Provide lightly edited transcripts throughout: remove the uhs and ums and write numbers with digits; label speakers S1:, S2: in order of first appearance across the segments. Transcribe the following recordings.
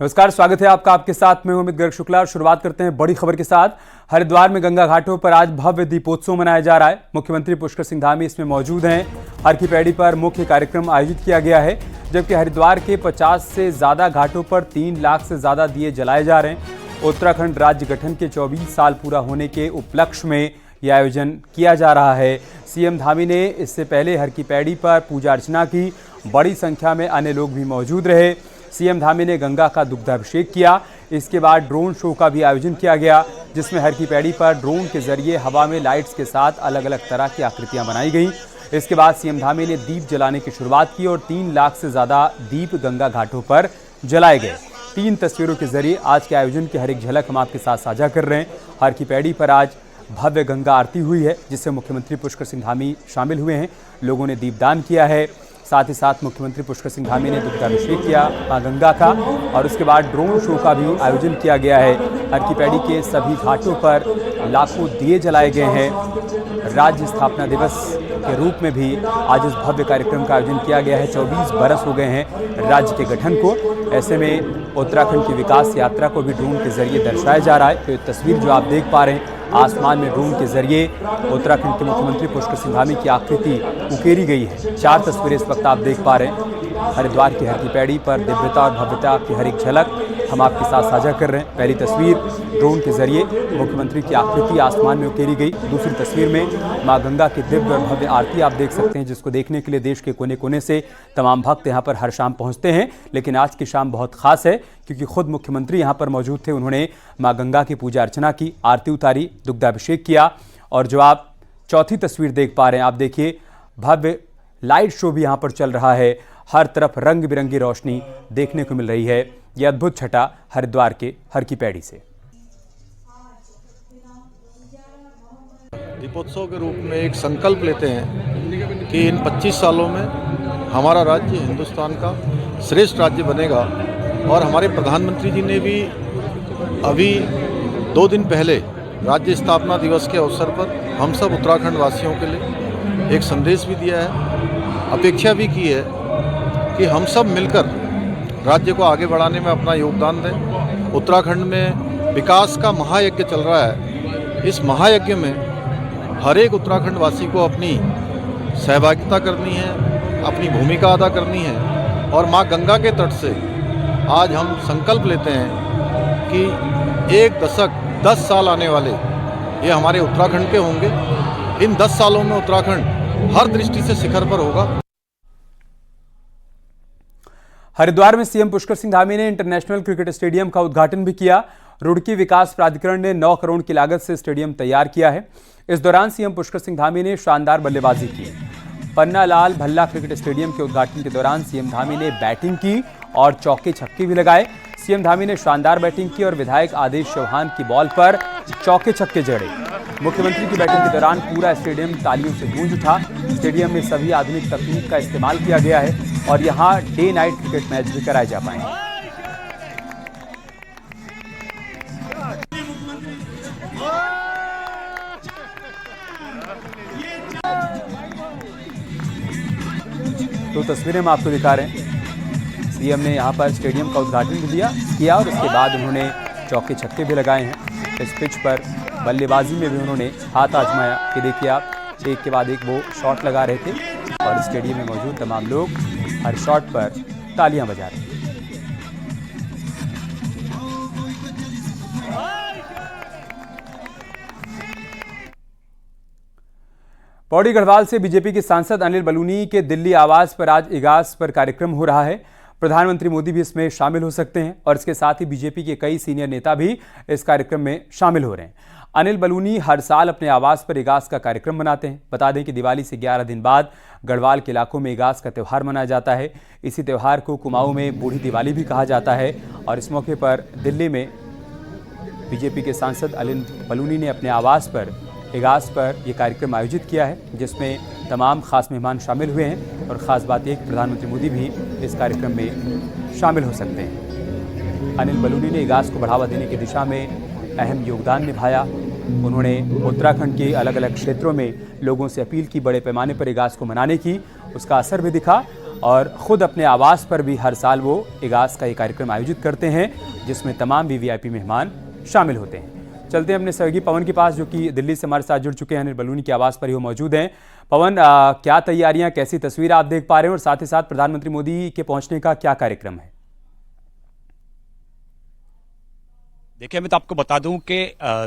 S1: नमस्कार, स्वागत है आपका। आपके साथ मैं अमित गर्ग शुक्ला। शुरुआत करते हैं बड़ी खबर के साथ। हरिद्वार में गंगा घाटों पर आज भव्य दीपोत्सव मनाया जा रहा है। मुख्यमंत्री पुष्कर सिंह धामी इसमें मौजूद हैं। हर की पैड़ी पर मुख्य कार्यक्रम आयोजित किया गया है, जबकि हरिद्वार के 50 से ज्यादा घाटों पर 3 लाख से ज्यादा दिए जलाए जा रहे हैं। उत्तराखंड राज्य गठन के 24 साल पूरा होने के उपलक्ष्य में यह आयोजन किया जा रहा है। सीएम धामी ने इससे पहले हर की पैड़ी पर पूजा अर्चना की। बड़ी संख्या में अन्य लोग भी मौजूद रहे। सीएम धामी ने गंगा का दुग्धाभिषेक किया। इसके बाद ड्रोन शो का भी आयोजन किया गया, जिसमें हर की पैड़ी पर ड्रोन के जरिए हवा में लाइट्स के साथ अलग अलग तरह की आकृतियां बनाई गई। इसके बाद सीएम धामी ने दीप जलाने की शुरुआत की और 3 लाख से ज्यादा दीप गंगा घाटों पर जलाए गए। 3 तस्वीरों के जरिए आज के आयोजन की हर एक झलक हम आपके साथ साझा कर रहे हैं। हर की पैड़ी पर आज भव्य गंगा आरती हुई है, जिससे मुख्यमंत्री पुष्कर सिंह धामी शामिल हुए हैं। लोगों ने दीपदान किया है। साथ ही साथ मुख्यमंत्री पुष्कर सिंह धामी ने दुग्धाभिषेक किया मां गंगा का, और उसके बाद ड्रोन शो का भी आयोजन किया गया है। हर की पैड़ी के सभी घाटों पर लाखों दिए जलाए गए हैं। राज्य स्थापना दिवस के रूप में भी आज इस भव्य कार्यक्रम का आयोजन किया गया है। 24 बरस हो गए हैं राज्य के गठन को। ऐसे में उत्तराखंड की विकास यात्रा को भी ड्रोन के जरिए दर्शाया जा रहा है। तो ये तस्वीर जो आप देख पा रहे हैं, आसमान में ड्रोन के जरिए उत्तराखंड के मुख्यमंत्री पुष्कर सिंह धामी की आकृति उकेरी गई है। 4 तस्वीरें इस वक्त आप देख पा रहे हैं। हरिद्वार की हर की पैड़ी पर दिव्यता और भव्यता की हर एक झलक हम आपके साथ साझा कर रहे हैं। पहली तस्वीर ड्रोन के जरिए मुख्यमंत्री की आकृति आसमान में उकेरी गई। दूसरी तस्वीर में मां गंगा की दिव्य और भव्य आरती आप देख सकते हैं, जिसको देखने के लिए देश के कोने कोने से तमाम भक्त यहां पर हर शाम पहुंचते हैं। लेकिन आज की शाम बहुत खास है, क्योंकि खुद मुख्यमंत्री यहां पर मौजूद थे। उन्होंने मां गंगा की पूजा अर्चना की, आरती उतारी, दुग्धाभिषेक किया। और जो आप चौथी तस्वीर देख पा रहे हैं, आप देखिए भव्य लाइट शो भी यहां पर चल रहा है। हर तरफ रंग बिरंगी रोशनी देखने को मिल रही है। यह अद्भुत छटा हरिद्वार के हर की पैड़ी से।
S2: दीपोत्सव के रूप में एक संकल्प लेते हैं कि इन 25 सालों में हमारा राज्य हिंदुस्तान का श्रेष्ठ राज्य बनेगा। और हमारे प्रधानमंत्री जी ने भी अभी 2 दिन पहले राज्य स्थापना दिवस के अवसर पर हम सब उत्तराखंड वासियों के लिए एक संदेश भी दिया है। अपेक्षा भी की है कि हम सब मिलकर राज्य को आगे बढ़ाने में अपना योगदान दें। उत्तराखंड में विकास का महायज्ञ चल रहा है। इस महायज्ञ में हर एक उत्तराखंड वासी को अपनी सहभागिता करनी है, अपनी भूमिका अदा करनी है। और मां गंगा के तट से आज हम संकल्प लेते हैं कि 1 दशक 10 साल आने वाले ये हमारे उत्तराखंड के होंगे। इन 10 सालों में उत्तराखंड हर दृष्टि से शिखर पर होगा।
S1: हरिद्वार में सीएम पुष्कर सिंह धामी ने इंटरनेशनल क्रिकेट स्टेडियम का उद्घाटन भी किया। रुड़की विकास प्राधिकरण ने 9 करोड़ की लागत से स्टेडियम तैयार किया है। इस दौरान सीएम पुष्कर सिंह धामी ने शानदार बल्लेबाजी की। पन्नालाल भल्ला क्रिकेट स्टेडियम के उद्घाटन के दौरान सीएम धामी ने बैटिंग की और चौके छक्के भी लगाए। सीएम धामी ने शानदार बैटिंग की और विधायक आदेश चौहान की बॉल पर चौके छक्के जड़े। मुख्यमंत्री की बैटिंग के दौरान पूरा स्टेडियम तालियों से गूंज उठा। स्टेडियम में सभी आधुनिक तकनीक का इस्तेमाल किया गया है और यहां डे नाइट क्रिकेट मैच भी कराए जा पाएंगे। तो तस्वीरें हम आपको दिखा रहे हैं। सीएम ने यहां पर स्टेडियम का उद्घाटन भी किया और उसके बाद उन्होंने चौके छक्के भी लगाए हैं। इस पिच पर बल्लेबाजी में भी उन्होंने हाथ आजमाया कि देखिए आप, एक के बाद एक वो शॉट लगा रहे थे और स्टेडियम में मौजूद तमाम लोग हर शॉट पर तालियां बजा रहे थे। पौड़ी गढ़वाल से बीजेपी के सांसद अनिल बलूनी के दिल्ली आवास पर आज इगास पर कार्यक्रम हो रहा है। प्रधानमंत्री मोदी भी इसमें शामिल हो सकते हैं और इसके साथ ही बीजेपी के कई सीनियर नेता भी इस कार्यक्रम में शामिल हो रहे हैं। अनिल बलूनी हर साल अपने आवास पर इगास का कार्यक्रम मनाते हैं। बता दें कि दिवाली से 11 दिन बाद गढ़वाल के इलाकों में इगास का त्यौहार मनाया जाता है। इसी त्यौहार को कुमाऊं में बूढ़ी दिवाली भी कहा जाता है। और इस मौके पर दिल्ली में बीजेपी के सांसद अनिल बलूनी ने अपने आवास पर इगास पर यह कार्यक्रम आयोजित किया है, जिसमें तमाम खास मेहमान शामिल हुए हैं। और ख़ास बात यह कि प्रधानमंत्री मोदी भी इस कार्यक्रम में शामिल हो सकते हैं। अनिल बलूनी ने इगास को बढ़ावा देने की दिशा में अहम योगदान निभाया। उन्होंने उत्तराखंड के अलग अलग क्षेत्रों में लोगों से अपील की बड़े पैमाने पर इगास को मनाने की। उसका असर भी दिखा। और खुद अपने आवास पर भी हर साल वो इगास का ये कार्यक्रम आयोजित करते हैं, जिसमें तमाम वीवीआईपी मेहमान शामिल होते हैं। चलते हैं अपने सहयोगी पवन के पास, जो कि दिल्ली से हमारे साथ जुड़ चुके हैं। अनिल बलूनी के आवास पर ही वो मौजूद हैं। पवन, क्या तैयारियां, कैसी तस्वीर आप देख पा रहे हैं और साथ ही साथ प्रधानमंत्री मोदी के पहुंचने का क्या कार्यक्रम है?
S3: देखिए, मैं तो आपको बता दूं कि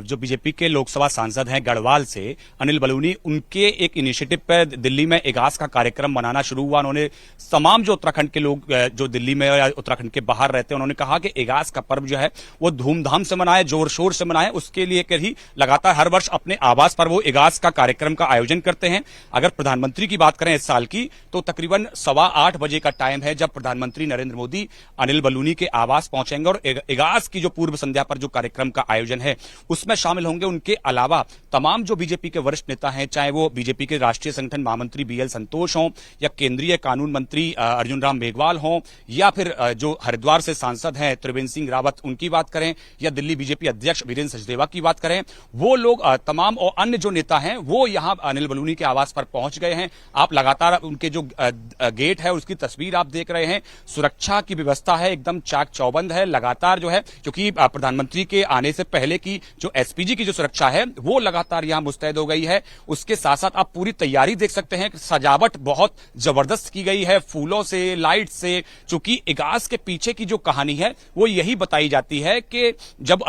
S3: जो बीजेपी के लोकसभा सांसद हैं गढ़वाल से अनिल बलूनी, उनके एक इनिशिएटिव पर दिल्ली में इगास का कार्यक्रम मनाना शुरू हुआ। उन्होंने तमाम जो उत्तराखंड के लोग जो दिल्ली में या उत्तराखंड के बाहर रहते हैं, उन्होंने कहा कि इगास का पर्व जो है वो धूमधाम से मनाए, जोर शोर से मनाए। उसके लिए कर ही लगातार हर वर्ष अपने आवास पर वो इगास का कार्यक्रम का आयोजन करते हैं। अगर प्रधानमंत्री की बात करें इस साल की, तो तकरीबन 8:15 बजे का टाइम है जब प्रधानमंत्री नरेंद्र मोदी अनिल बलूनी के आवास पहुंचेंगे और इगास की जो पूर्व संध्या पर जो कार्यक्रम का आयोजन है उसमें शामिल होंगे। उनके अलावा तमाम जो बीजेपी के वरिष्ठ नेता हैं, चाहे वो बीजेपी के राष्ट्रीय संगठन महामंत्री बीएल संतोष हों या केंद्रीय कानून मंत्री अर्जुन राम मेघवाल हों या फिर जो हरिद्वार से सांसद हैं त्रिवेंद्र सिंह रावत, उनकी बात करें, या दिल्ली बीजेपी अध्यक्ष वीरेंद्र सचदेवा की बात करें, वो लोग तमाम और अन्य जो नेता हैं वो यहां अनिल बलूनी के आवास पर पहुंच गए हैं। आप लगातार उनके जो गेट है उसकी तस्वीर आप देख रहे हैं। सुरक्षा की व्यवस्था है एकदम चाक चौबंद है। लगातार जो है, क्योंकि प्रधानमंत्री के आने से पहले की जो एसपीजी की जो सुरक्षा है वो लगातार यहां मुस्तैद हो गई है। उसके साथ साथ आप पूरी तैयारी देख सकते हैं। सजावट बहुत जबरदस्त की गई है, फूलों से, लाइट से। चूंकि इगास के पीछे की जो कहानी है वो यही बताई जाती है कि जब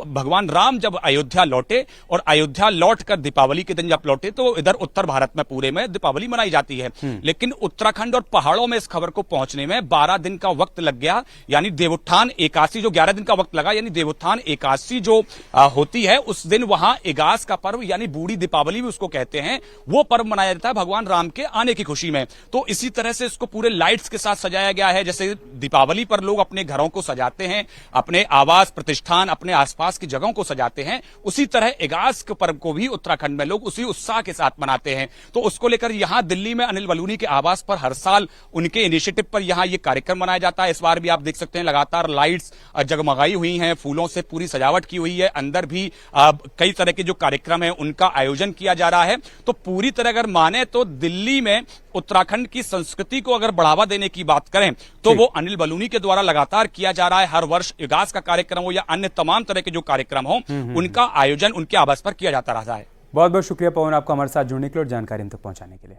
S3: भगवान राम जब अयोध्या लौटे और अयोध्या लौटकर दीपावली के दिन जब लौटे, तो इधर उत्तर भारत में पूरे में दीपावली मनाई जाती है, लेकिन उत्तराखंड और पहाड़ों में इस खबर को पहुंचने में 12 दिन का वक्त लग गया। यानी देवोत्थान एकादशी, जो 11 दिन का वक्त लगा, यानी देवोत्थान एकादशी जो होती है उस दिन वहां इगास का पर्व यानी बूढ़ी दीपावली भी उसको कहते हैं, वो पर्व मनाया जाता है भगवान राम के आने की खुशी में। तो इसी तरह से इसको पूरे लाइट्स के साथ सजाया गया है। जैसे दीपावली पर लोग अपने घरों को सजाते हैं, अपने आवास प्रतिष्ठान, अपने आसपास की जगहों को सजाते हैं, उसी तरह इगास के पर्व को भी उत्तराखंड में लोग उसी उत्साह के साथ मनाते हैं। तो उसको लेकर यहां दिल्ली में अनिल बलूनी के आवास पर हर साल उनके इनिशिएटिव पर यहां ये कार्यक्रम मनाया जाता है। इस बार भी आप देख सकते हैं लगातार लाइट्स जगमगाई हुई हैं, फूलों से पूरी सजावट की हुई है। अंदर भी कई तरह के जो कार्यक्रम है उनका आयोजन किया जा रहा है। तो पूरी तरह अगर माने तो दिल्ली में उत्तराखंड की संस्कृति को अगर बढ़ावा देने की बात करें तो वो अनिल बलूनी के द्वारा लगातार किया जा रहा है। हर वर्ष इगास का कार्यक्रम हो या अन्य तमाम तरह के जो कार्यक्रम हो उनका आयोजन उनके आवास पर किया जाता रहा है।
S1: बहुत बहुत शुक्रिया पवन, आपका हमारे साथ जुड़ने के लिए और जानकारी हम तक पहुंचाने के लिए।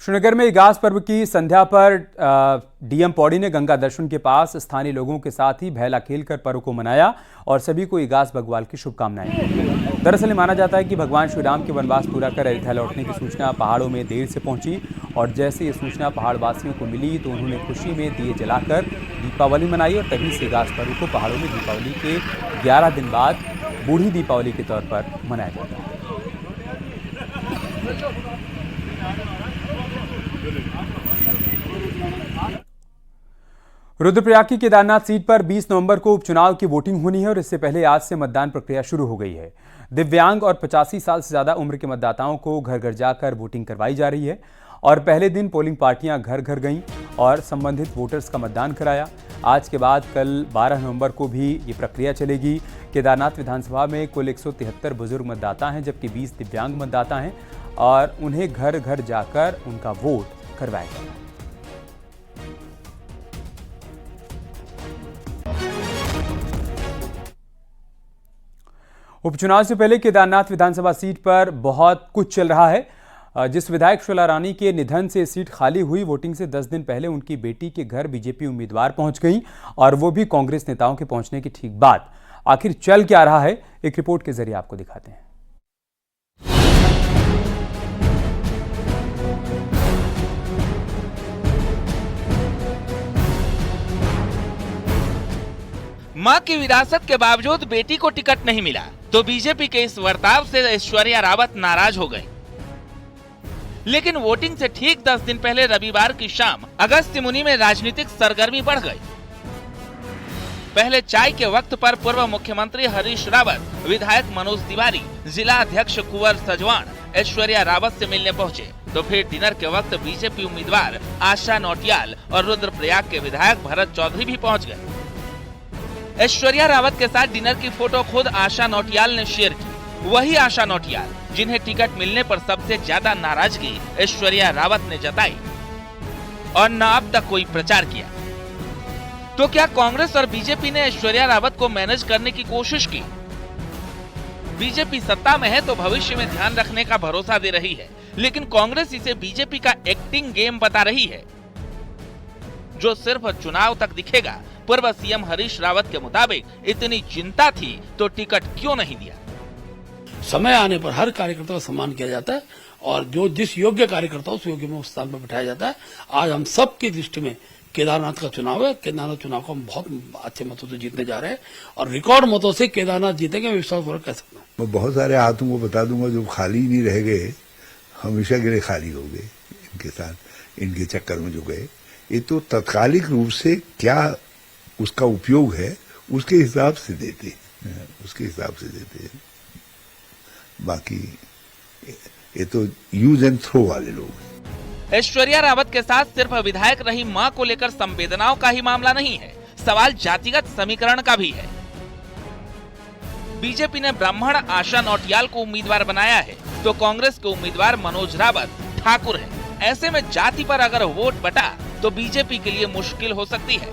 S1: श्रीनगर में इगास पर्व की संध्या पर डीएम पौड़ी ने गंगा दर्शन के पास स्थानीय लोगों के साथ ही भैला खेलकर पर्व को मनाया और सभी को इगास बग्वाल की शुभकामनाएं दी। दरअसल माना जाता है कि भगवान श्री राम के वनवास पूरा कर अयोध्या लौटने की सूचना पहाड़ों में देर से पहुंची और जैसे ये सूचना पहाड़ वासियों को मिली तो उन्होंने खुशी में दिए जलाकर दीपावली मनाई और तभी से इगास पर्व को पहाड़ों में दीपावली के 11 दिन बाद बूढ़ी दीपावली के तौर पर मनाया जाता है। रुद्रप्रयाग की केदारनाथ सीट पर 20 नवंबर को उपचुनाव की वोटिंग होनी है और इससे पहले आज से मतदान प्रक्रिया शुरू हो गई है। दिव्यांग और 85 साल से ज्यादा उम्र के मतदाताओं को घर घर जाकर वोटिंग करवाई जा रही है और पहले दिन पोलिंग पार्टियां घर घर गईं और संबंधित वोटर्स का मतदान कराया। आज के बाद कल 12 नवंबर को भी ये प्रक्रिया चलेगी। केदारनाथ विधानसभा में कुल 173 बुजुर्ग मतदाता हैं जबकि 20 दिव्यांग मतदाता हैं और उन्हें घर घर जाकर उनका वोट करवाया जाएगा। उपचुनाव से पहले केदारनाथ विधानसभा सीट पर बहुत कुछ चल रहा है। जिस विधायक शोला रानी के निधन से सीट खाली हुई, वोटिंग से 10 दिन पहले उनकी बेटी के घर बीजेपी उम्मीदवार पहुंच गई और वो भी कांग्रेस नेताओं के पहुंचने की ठीक बाद। आखिर चल क्या रहा है, एक रिपोर्ट के जरिए आपको दिखाते हैं।
S4: मां की विरासत के बावजूद बेटी को टिकट नहीं मिला तो बीजेपी के इस बर्ताव से ऐश्वर्या रावत नाराज हो गई। लेकिन वोटिंग से ठीक 10 दिन पहले रविवार की शाम अगस्त्यमुनि में राजनीतिक सरगर्मी बढ़ गई। पहले चाय के वक्त पर पूर्व मुख्यमंत्री हरीश रावत, विधायक मनोज तिवारी, जिला अध्यक्ष कुंवर सजवान ऐश्वर्या रावत से मिलने पहुंचे तो फिर डिनर के वक्त बीजेपी उम्मीदवार आशा नौटियाल और रुद्रप्रयाग के विधायक भरत चौधरी भी पहुंच गए। ऐश्वर्या रावत के साथ डिनर की फोटो खुद आशा नौटियाल ने शेयर की। वही आशा नौटियाल जिन्हें टिकट मिलने पर सबसे ज्यादा नाराजगी ऐश्वर्या रावत ने जताई और न अब तक कोई प्रचार किया। तो क्या कांग्रेस और बीजेपी ने ऐश्वर्या रावत को मैनेज करने की कोशिश की? बीजेपी सत्ता में है तो भविष्य में ध्यान रखने का भरोसा दे रही है, लेकिन कांग्रेस इसे बीजेपी का एक्टिंग गेम बता रही है, जो सिर्फ चुनाव तक दिखेगा। पूर्व सीएम हरीश रावत के मुताबिक इतनी चिंता थी तो टिकट क्यों नहीं दिया?
S5: समय आने पर हर कार्यकर्ता का सम्मान किया जाता है और जो जिस योग्य कार्यकर्ता उस योग्य में उस स्थान पर बैठाया जाता है। आज हम सबकी दृष्टि में केदारनाथ का चुनाव है। केदारनाथ चुनाव को हम बहुत अच्छे मतों से जीतने जा रहे हैं और रिकॉर्ड मतों से केदारनाथ जीतेंगे, मैं विश्वासपूर्वक कह सकता हूँ।
S6: मैं बहुत सारे हाथों को बता दूंगा जो खाली नहीं रह गए, हमेशा के लिए खाली हो गए इनके साथ, इनके चक्कर में जो गए। ये तो तत्कालिक रूप से क्या उसका उपयोग है उसके हिसाब से देते हैं, बाकी ये तो यूज एंड थ्रो वाले लोग हैं।
S4: ऐश्वर्या रावत के साथ सिर्फ विधायक रही मां को लेकर संवेदनाओं का ही मामला नहीं है, सवाल जातिगत समीकरण का भी है। बीजेपी ने ब्राह्मण आशा नौटियाल को उम्मीदवार बनाया है तो कांग्रेस के उम्मीदवार मनोज रावत ठाकुर है। ऐसे में जाति पर अगर वोट बटा तो बीजेपी के लिए मुश्किल हो सकती है।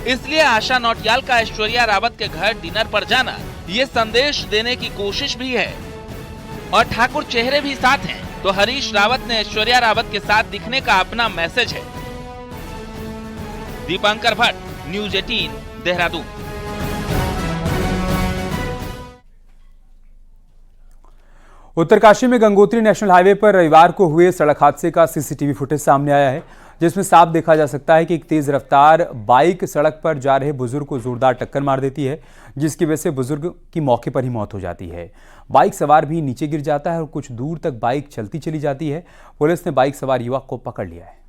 S4: इसलिए आशा नौटियाल का ऐश्वर्या रावत के घर डिनर पर जाना ये संदेश देने की कोशिश भी है। और ठाकुर चेहरे भी साथ हैं तो हरीश रावत ने ऐश्वर्या रावत के साथ दिखने का अपना मैसेज है। दीपांकर भट्ट, न्यूज 18, देहरादून।
S1: उत्तरकाशी में गंगोत्री नेशनल हाईवे पर रविवार को हुए सड़क हादसे का सीसीटीवी फुटेज सामने आया है, जिसमें साफ देखा जा सकता है कि एक तेज रफ्तार बाइक सड़क पर जा रहे बुजुर्ग को जोरदार टक्कर मार देती है, जिसकी वजह से बुजुर्ग की मौके पर ही मौत हो जाती है। बाइक सवार भी नीचे गिर जाता है और कुछ दूर तक बाइक चलती चली जाती है। पुलिस ने बाइक सवार युवक को पकड़ लिया है।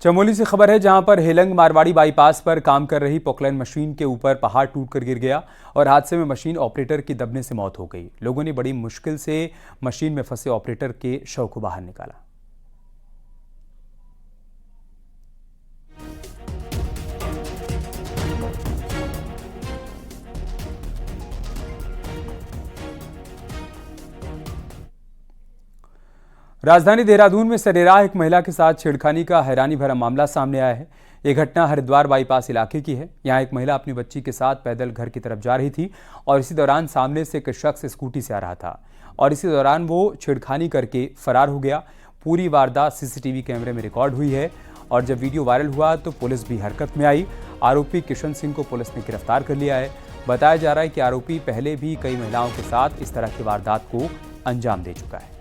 S1: चमोली से खबर है, जहां पर हेलंग मारवाड़ी बाईपास पर काम कर रही पोकलैन मशीन के ऊपर पहाड़ टूटकर गिर गया और हादसे में मशीन ऑपरेटर की दबने से मौत हो गई। लोगों ने बड़ी मुश्किल से मशीन में फंसे ऑपरेटर के शव को बाहर निकाला। राजधानी देहरादून में सरेराह एक महिला के साथ छेड़खानी का हैरानी भरा मामला सामने आया है। यह घटना हरिद्वार बाईपास इलाके की है। यहां एक महिला अपनी बच्ची के साथ पैदल घर की तरफ जा रही थी और इसी दौरान सामने से एक शख्स स्कूटी से आ रहा था और इसी दौरान वो छेड़खानी करके फरार हो गया। पूरी वारदात सीसीटीवी कैमरे में रिकॉर्ड हुई है और जब वीडियो वायरल हुआ तो पुलिस भी हरकत में आई। आरोपी किशन सिंह को पुलिस ने गिरफ्तार कर लिया है। बताया जा रहा है कि आरोपी पहले भी कई महिलाओं के साथ इस तरह की वारदात को अंजाम दे चुका है।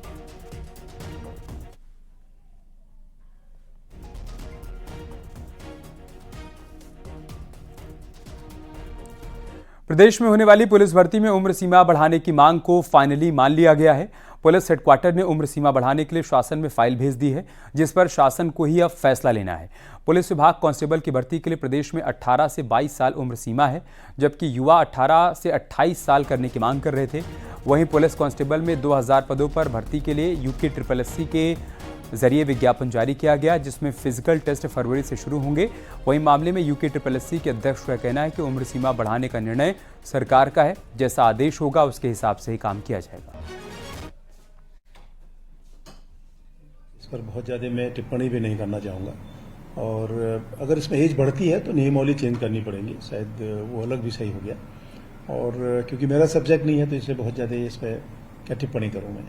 S1: प्रदेश में होने वाली पुलिस भर्ती में उम्र सीमा बढ़ाने की मांग को फाइनली मान लिया गया है। पुलिस हेडक्वार्टर ने उम्र सीमा बढ़ाने के लिए शासन में फाइल भेज दी है, जिस पर शासन को ही अब फैसला लेना है। पुलिस विभाग कांस्टेबल की भर्ती के लिए प्रदेश में 18 से 22 साल उम्र सीमा है, जबकि युवा 18 से 28 साल करने की मांग कर रहे थे। वहीं पुलिस कांस्टेबल में 2000 पदों पर भर्ती के लिए UKSSC के जरिए विज्ञापन जारी किया गया, जिसमें फिजिकल टेस्ट फरवरी से शुरू होंगे। वहीं मामले में UKSSC के अध्यक्ष का कहना है कि उम्र सीमा बढ़ाने का निर्णय सरकार का है, जैसा आदेश होगा उसके हिसाब से ही काम किया जाएगा।
S7: इस पर बहुत ज़्यादा मैं टिप्पणी भी नहीं करना चाहूँगा और अगर इसमें एज बढ़ती है तो नियमावली चेंज करनी पड़ेगी, शायद वो अलग भी सही हो गया। और क्योंकि मेरा सब्जेक्ट नहीं है तो इसलिए बहुत ज़्यादा इस पर क्या टिप्पणी करूँ मैं।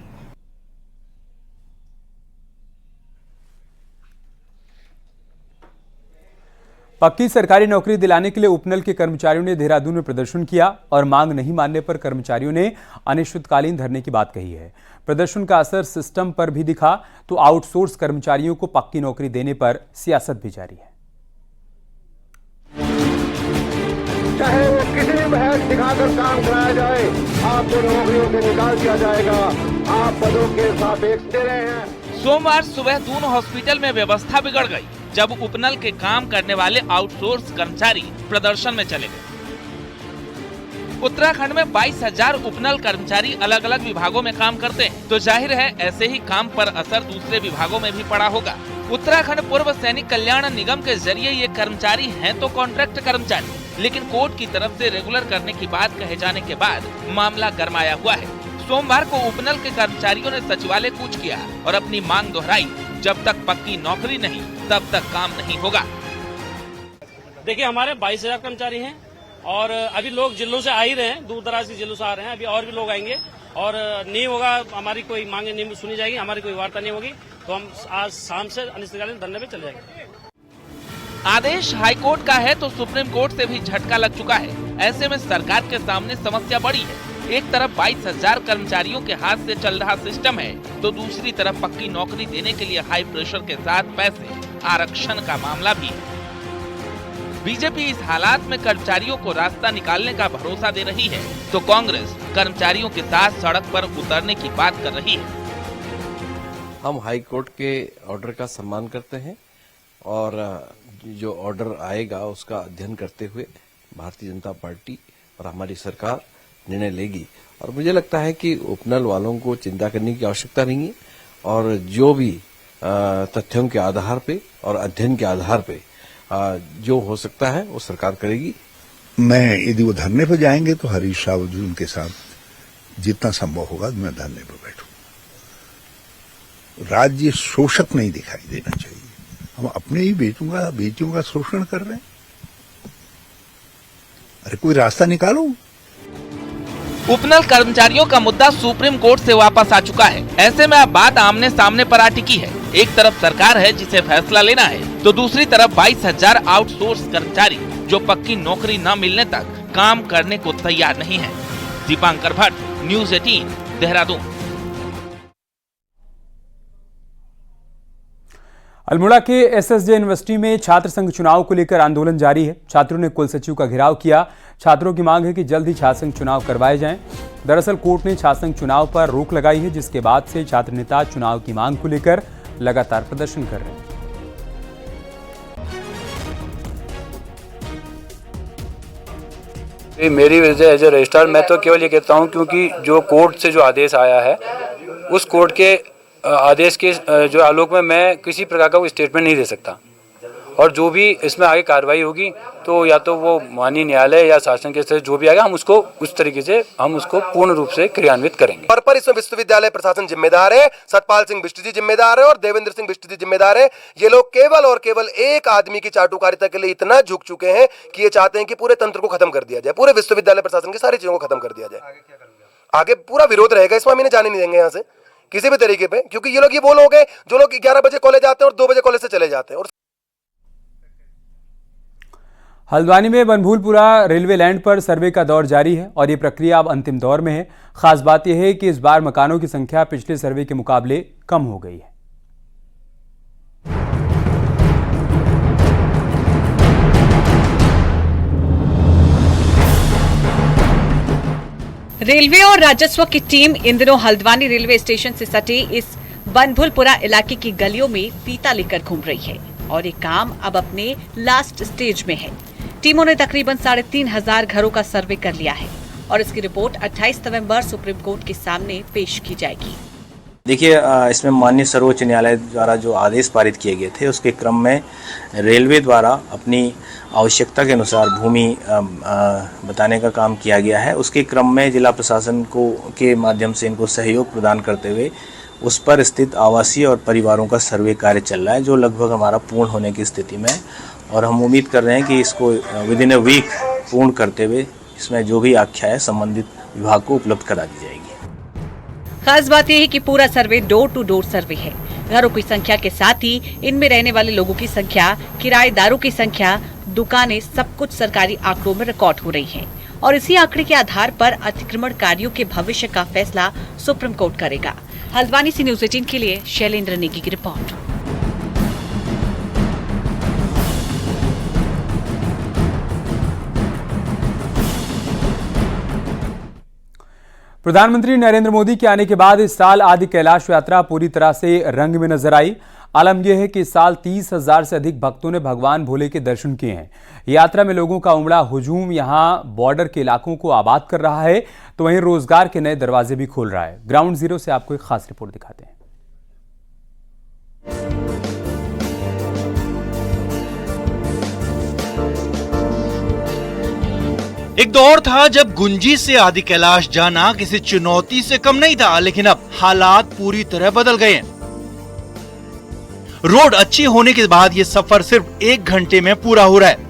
S1: पक्की सरकारी नौकरी दिलाने के लिए उपनल के कर्मचारियों ने देहरादून में प्रदर्शन किया और मांग नहीं मानने पर कर्मचारियों ने अनिश्चितकालीन धरने की बात कही है। प्रदर्शन का असर सिस्टम पर भी दिखा तो आउटसोर्स कर्मचारियों को पक्की नौकरी देने पर सियासत भी जारी है।
S8: चाहे वो किसी भी बहस दिखाकर काम कराया जाए, आपको नौकरियों से निकाल दिया जाएगा। आप पदों के सापेक्ष दे रहे हैं।
S4: सोमवार सुबह दून हॉस्पिटल में व्यवस्था बिगड़ गई जब उपनल के काम करने वाले आउटसोर्स कर्मचारी प्रदर्शन में चले गए। उत्तराखंड में 22,000 उपनल कर्मचारी अलग अलग विभागों में काम करते हैं, तो जाहिर है ऐसे ही काम पर असर दूसरे विभागों में भी पड़ा होगा। उत्तराखंड पूर्व सैनिक कल्याण निगम के जरिए ये कर्मचारी हैं तो कॉन्ट्रैक्ट कर्मचारी, लेकिन कोर्ट की तरफ से रेगुलर करने की बात कहे जाने के बाद मामला गरमाया हुआ है। सोमवार को उपनल के कर्मचारियों ने सचिवालय कूच किया और अपनी मांग दोहराई, जब तक पक्की नौकरी नहीं तब तक काम नहीं होगा।
S9: देखिए, हमारे 22,000 कर्मचारी हैं और अभी लोग जिलों से आ ही रहे हैं, दूर दराज के जिलों से आ रहे हैं। अभी और भी लोग आएंगे और नहीं होगा, हमारी कोई मांगे नहीं सुनी जाएगी, हमारी कोई वार्ता नहीं होगी तो हम आज शाम से अनिश्चितकालीन धरने पे चले जाएंगे।
S4: आदेश हाईकोर्ट का है तो सुप्रीम कोर्ट से भी झटका लग चुका है। ऐसे में सरकार के सामने समस्या बड़ी है। एक तरफ 22,000 कर्मचारियों के हाथ से चल रहा सिस्टम है, तो दूसरी तरफ पक्की नौकरी देने के लिए हाई प्रेशर के साथ पैसे आरक्षण का मामला भी है। बीजेपी इस हालात में कर्मचारियों को रास्ता निकालने का भरोसा दे रही है, तो कांग्रेस कर्मचारियों के साथ सड़क पर उतरने की बात कर रही है।
S10: हम हाई कोर्ट के ऑर्डर का सम्मान करते हैं और जो ऑर्डर आएगा उसका अध्ययन करते हुए भारतीय जनता पार्टी और हमारी सरकार निर्णय लेगी। और मुझे लगता है कि उपनल वालों को चिंता करने की आवश्यकता नहीं है और जो भी तथ्यों के आधार पे और अध्ययन के आधार पे जो हो सकता है वो सरकार करेगी।
S6: मैं यदि वो धरने पर जाएंगे तो हरीश रावत जी उनके साथ जितना संभव होगा मैं धरने पर बैठूं। राज्य शोषक नहीं दिखाई देना चाहिए। हम अपने ही बेटियों का शोषण कर रहे हैं। अरे कोई रास्ता निकालो।
S4: उपनल कर्मचारियों का मुद्दा सुप्रीम कोर्ट से वापस आ चुका है। ऐसे में अब बात आमने सामने पर आ टिकी है। एक तरफ सरकार है जिसे फैसला लेना है, तो दूसरी तरफ 22,000 आउटसोर्स कर्मचारी जो पक्की नौकरी न मिलने तक काम करने को तैयार नहीं है। दीपांकर भट्ट, न्यूज़ 18, देहरादून।
S1: अल्मोड़ा के एसएसजे यूनिवर्सिटी में छात्र संघ चुनाव को लेकर आंदोलन जारी है। छात्रों ने कुल सचिव का घेराव किया। छात्रों की मांग है कि जल्द ही छात्र संघ चुनाव करवाए जाएं। दरअसल कोर्ट ने छात्र संघ चुनाव पर रोक लगाई है, जिसके बाद से छात्र नेता चुनाव की मांग को लेकर लगातार प्रदर्शन कर रहे हैं।
S11: मेरी वजह एज ए रजिस्ट्रार मैं तो केवल ये कहता हूं, क्योंकि जो कोर्ट से जो आदेश आया है उस कोर्ट के आदेश के जो आलोक में मैं किसी प्रकार का कोई स्टेटमेंट नहीं दे सकता। और जो भी इसमें आगे कार्रवाई होगी तो या तो वो माननीय न्यायालय या शासन के से जो भी आएगा हम उसको उस तरीके से हम उसको पूर्ण रूप से क्रियान्वित करेंगे।
S12: पर इसमें विश्वविद्यालय प्रशासन जिम्मेदार है, सतपाल सिंह बिष्ट जी जिम्मेदार है और देवेंद्र सिंह बिष्ट जी जिम्मेदार है। ये लोग केवल और केवल एक आदमी की चाटुकारिता के लिए इतना झुक चुके हैं कि ये चाहते हैं कि पूरे तंत्र को खत्म कर दिया जाए, पूरे विश्वविद्यालय प्रशासन की सारी चीजों को खत्म कर दिया जाए। आगे पूरा विरोध रहेगा, इसमें हम इन्हें जाने नहीं देंगे यहाँ से किसी भी तरीके पे, क्योंकि ये लोग वो लोग हैं जो लोग 11 बजे कॉलेज आते हैं और 2 बजे कॉलेज से चले जाते हैं। और
S1: हल्द्वानी में बनभूलपुरा रेलवे लैंड पर सर्वे का दौर जारी है और ये प्रक्रिया अब अंतिम दौर में है। खास बात यह है कि इस बार मकानों की संख्या पिछले सर्वे के मुकाबले कम हो गई है।
S13: रेलवे और राजस्व की टीम इन दिनों हल्द्वानी रेलवे स्टेशन से सटे इस बनभूलपुरा इलाके की गलियों में फीता लेकर घूम रही है और ये काम अब अपने लास्ट स्टेज में है। टीमों ने तकरीबन 3,500 घरों का सर्वे कर लिया है और इसकी रिपोर्ट 28 नवंबर सुप्रीम कोर्ट के सामने पेश की जाएगी।
S14: देखिए, इसमें माननीय सर्वोच्च न्यायालय द्वारा जो आदेश पारित किए गए थे उसके क्रम में रेलवे द्वारा अपनी आवश्यकता के अनुसार भूमि बताने का काम किया गया है। उसके क्रम में जिला प्रशासन को के माध्यम से इनको सहयोग प्रदान करते हुए उस पर स्थित आवासीय और परिवारों का सर्वे कार्य चल रहा है, जो लगभग हमारा पूर्ण होने की स्थिति में है और हम उम्मीद कर रहे हैं कि इसको विद इन अ वीक पूर्ण करते हुए इसमें जो भी आख्या है संबंधित विभाग को उपलब्ध करा दी जाएगी।
S13: खास बात यह है कि पूरा सर्वे डोर टू डोर सर्वे है। घरों की संख्या के साथ ही इनमें रहने वाले लोगों की संख्या, किराएदारों की संख्या, दुकानें, सब कुछ सरकारी आंकड़ों में रिकॉर्ड हो रही है और इसी आंकड़े के आधार पर अतिक्रमणकारियों के भविष्य का फैसला सुप्रीम कोर्ट करेगा। हल्द्वानी से न्यूज़ 18 के लिए शैलेंद्र नेगी की रिपोर्ट।
S1: प्रधानमंत्री नरेंद्र मोदी के आने के बाद इस साल आदि कैलाश यात्रा पूरी तरह से रंग में नजर आई। आलम यह है कि इस साल 30,000 से अधिक भक्तों ने भगवान भोले के दर्शन किए हैं। यात्रा में लोगों का उमड़ा हुजूम यहां बॉर्डर के इलाकों को आबाद कर रहा है, तो वहीं रोजगार के नए दरवाजे भी खोल रहा है। ग्राउंड जीरो से आपको एक खास रिपोर्ट दिखाते हैं।
S15: एक दौर था जब गुंजी से आदि कैलाश जाना किसी चुनौती से कम नहीं था, लेकिन अब हालात पूरी तरह बदल गए हैं। रोड अच्छी होने के बाद ये सफर सिर्फ 1 घंटे में पूरा हो रहा है।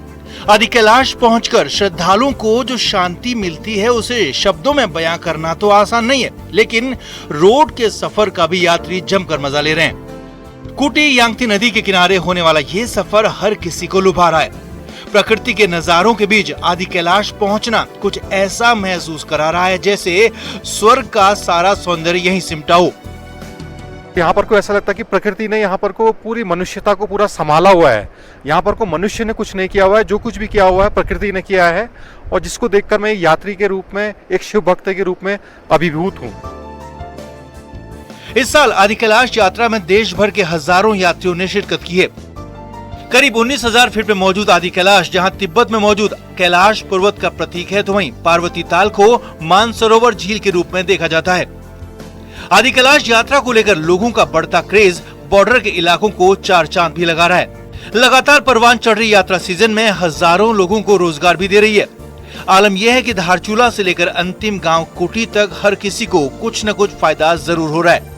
S15: आदि कैलाश पहुंचकर श्रद्धालुओं को जो शांति मिलती है उसे शब्दों में बयां करना तो आसान नहीं है, लेकिन रोड के सफर का भी यात्री जमकर मजा ले रहे हैं। कुटी यांगती नदी के किनारे होने वाला ये सफर हर किसी को लुभा रहा है। प्रकृति के नजारों के बीच आदि कैलाश पहुंचना कुछ ऐसा महसूस करा रहा है जैसे स्वर्ग का सारा सौंदर्य यहीं सिमटा हो।
S16: यहाँ पर को ऐसा लगता है कि प्रकृति ने यहाँ पर को पूरी मनुष्यता को पूरा संभाला हुआ है। यहाँ पर को मनुष्य ने कुछ नहीं किया हुआ है, जो कुछ भी किया हुआ है प्रकृति ने किया है, और जिसको देखकर मैं यात्री के रूप में, एक शिव भक्त के रूप में अभिभूत हूँ।
S15: इस साल आदि कैलाश यात्रा में देश भर के हजारों यात्रियों ने शिरकत की है। करीब 19,000 फीट में मौजूद आदि कैलाश जहां तिब्बत में मौजूद कैलाश पर्वत का प्रतीक है, तो वहीं पार्वती ताल को मानसरोवर झील के रूप में देखा जाता है। आदि कैलाश यात्रा को लेकर लोगों का बढ़ता क्रेज बॉर्डर के इलाकों को 4 चांद भी लगा रहा है। लगातार परवान चढ़ रही यात्रा सीजन में हजारों लोगों को रोजगार भी दे रही है। आलम यह है कि धारचूला से लेकर अंतिम गांव कुटी तक हर किसी को कुछ न कुछ फायदा जरूर हो रहा है।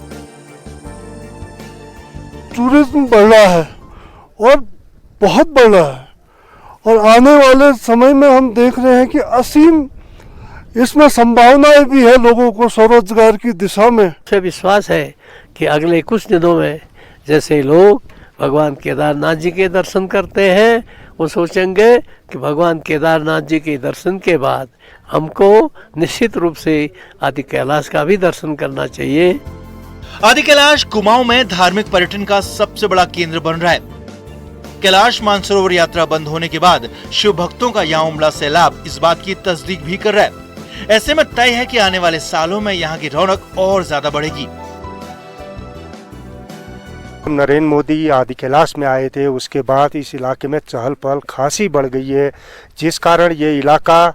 S17: टूरिज्म बढ़ रहा है और बहुत बढ़ रहा है, और आने वाले समय में हम देख रहे हैं कि असीम इसमें संभावनाएं भी है लोगों को स्वरोजगार की दिशा में।
S18: मुझे विश्वास है कि अगले कुछ दिनों में जैसे लोग भगवान केदारनाथ जी के दर्शन करते हैं, वो सोचेंगे कि भगवान केदारनाथ जी के दर्शन के बाद हमको निश्चित रूप से आदि कैलाश का भी दर्शन करना चाहिए।
S15: आदि कैलाश कुमाऊं में धार्मिक पर्यटन का सबसे बड़ा केंद्र बन रहा है। कैलाश मानसरोवर यात्रा बंद होने के बाद शिव भक्तों का यहाँ उमड़ा सैलाब इस बात की तस्दीक भी कर रहा है। ऐसे में तय है कि आने वाले सालों में यहाँ की रौनक और ज्यादा बढ़ेगी।
S16: नरेंद्र मोदी आदि कैलाश में आए थे, उसके बाद इस इलाके में चहल पहल खासी बढ़ गई है, जिस कारण ये इलाका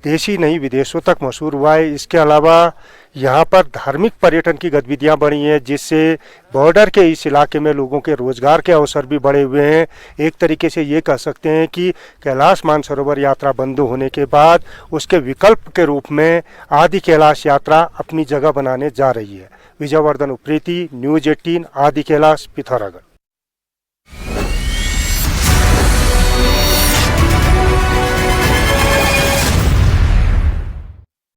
S16: देश ही नहीं विदेशों तक मशहूर हुआ है। इसके अलावा यहाँ पर धार्मिक पर्यटन की गतिविधियाँ बढ़ी हैं, जिससे बॉर्डर के इस इलाके में लोगों के रोजगार के अवसर भी बढ़े हुए हैं। एक तरीके से ये कह सकते हैं कि कैलाश मानसरोवर यात्रा बंद होने के बाद उसके विकल्प के रूप में आदि कैलाश यात्रा अपनी जगह बनाने जा रही है। विजयवर्धन उप्रेती, न्यूज़ 18, आदि कैलाश, पिथौरागढ़।